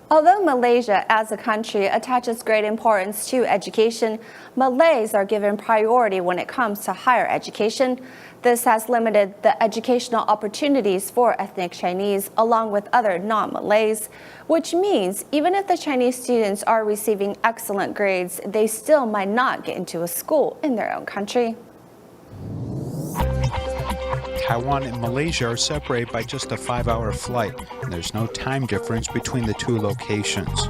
Although Malaysia as a country attaches great importance to education, Malays are given priority when it comes to higher education. This has limited the educational opportunities for ethnic Chinese along with other non-Malays, which means even if the Chinese students are receiving excellent grades, they still might not get into a school in their own country. Taiwan and Malaysia are separated by just a 5-hour flight, and there's no time difference between the two locations.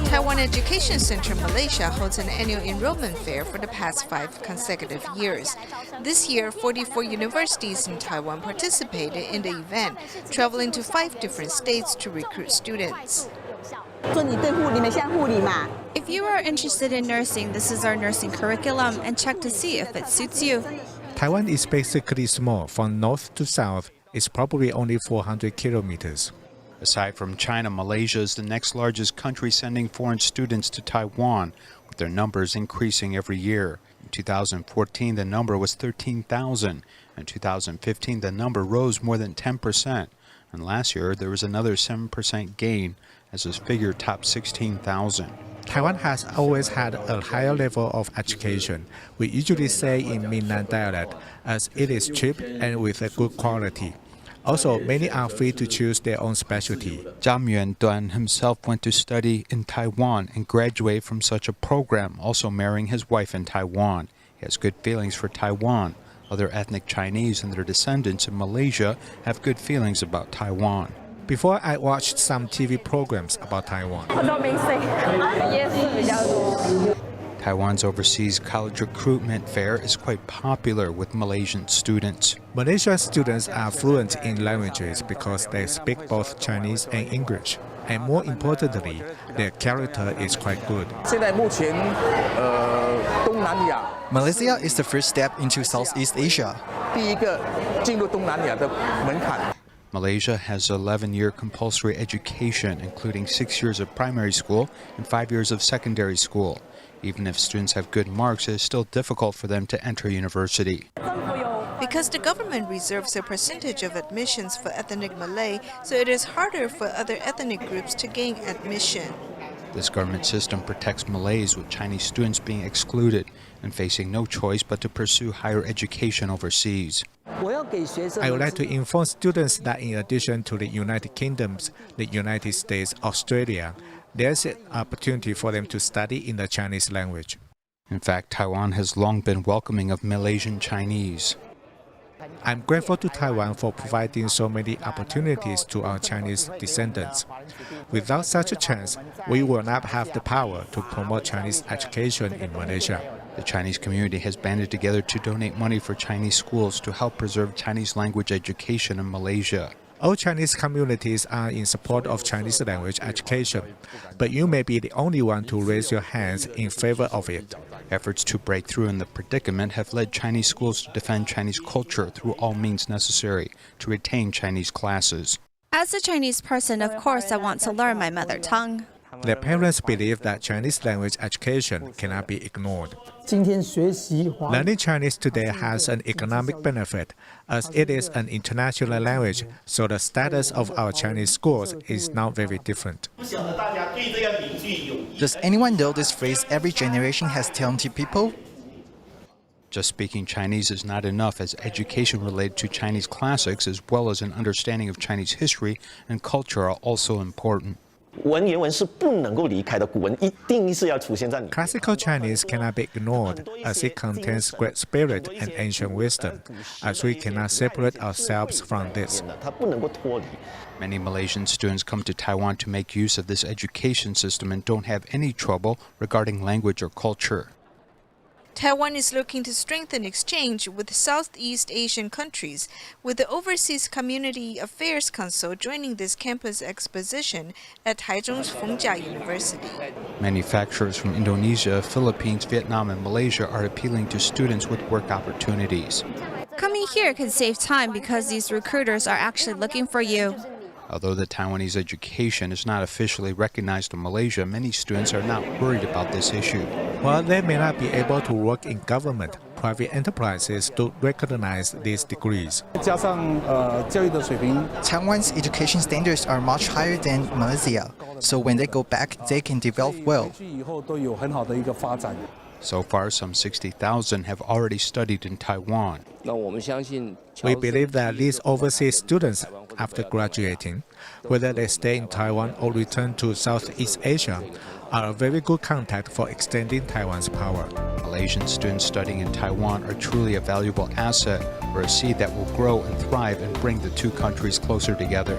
Taiwan Education Center Malaysia holds an annual enrollment fair for the past 5 consecutive years. This year, 44 universities in Taiwan participated in the event, traveling to 5 different states to recruit students. If you are interested in nursing, this is our nursing curriculum, and check to see if it suits you. Taiwan is basically small. From north to south, it's probably only 400 kilometers. Aside from China, Malaysia is the next largest country sending foreign students to Taiwan, with their numbers increasing every year. In 2014, the number was 13,000. In 2015, the number rose more than 10%. And last year, there was another 7% gain, as this figure topped 16,000. Taiwan has always had a higher level of education. We usually say in Minnan dialect, as it is cheap and with a good quality. Also, many are free to choose their own specialty. Zhang Yuanduan himself went to study in Taiwan and graduated from such a program, also marrying his wife in Taiwan. He has good feelings for Taiwan. Other ethnic Chinese and their descendants in Malaysia have good feelings about Taiwan. Before, I watched some TV programs about Taiwan. Taiwan's overseas college recruitment fair is quite popular with Malaysian students. Malaysian students are fluent in languages because they speak both Chinese and English. And more importantly, their character is quite good. Malaysia is the first step into Southeast Asia. Malaysia has 11-year compulsory education, including 6 years of primary school and 5 years of secondary school. Even if students have good marks, it is still difficult for them to enter university. Because the government reserves a percentage of admissions for ethnic Malay, so it is harder for other ethnic groups to gain admission. This government system protects Malays, with Chinese students being excluded and facing no choice but to pursue higher education overseas. I would like to inform students that in addition to the United Kingdom, the United States, Australia, there's an opportunity for them to study in the Chinese language. In fact, Taiwan has long been welcoming of Malaysian Chinese. I'm grateful to Taiwan for providing so many opportunities to our Chinese descendants. Without such a chance, we will not have the power to promote Chinese education in Malaysia. The Chinese community has banded together to donate money for Chinese schools to help preserve Chinese language education in Malaysia. All Chinese communities are in support of Chinese language education, but you may be the only one to raise your hands in favor of it. Efforts to break through in the predicament have led Chinese schools to defend Chinese culture through all means necessary to retain Chinese classes. As a Chinese person, of course, I want to learn my mother tongue. Their parents believe that Chinese language education cannot be ignored. Learning Chinese today has an economic benefit, as it is an international language, so the status of our Chinese schools is now very different. Does anyone know this phrase, every generation has talented people? Just speaking Chinese is not enough, as education related to Chinese classics as well as an understanding of Chinese history and culture are also important. Classical Chinese cannot be ignored, as it contains great spirit and ancient wisdom, as we cannot separate ourselves from this. Many Malaysian students come to Taiwan to make use of this education system and don't have any trouble regarding language or culture. Taiwan is looking to strengthen exchange with Southeast Asian countries, with the Overseas Community Affairs Council joining this campus exposition at Taichung's Fongjia University. Manufacturers from Indonesia, Philippines, Vietnam, and Malaysia are appealing to students with work opportunities. Coming here can save time because these recruiters are actually looking for you. Although the Taiwanese education is not officially recognized in Malaysia, many students are not worried about this issue. While they may not be able to work in government, private enterprises do recognize these degrees. Taiwan's education standards are much higher than Malaysia, so when they go back, they can develop well. So far, some 60,000 have already studied in Taiwan. We believe that these overseas students, after graduating, whether they stay in Taiwan or return to Southeast Asia, are a very good contact for extending Taiwan's power. Malaysian students studying in Taiwan are truly a valuable asset or a seed that will grow and thrive and bring the two countries closer together.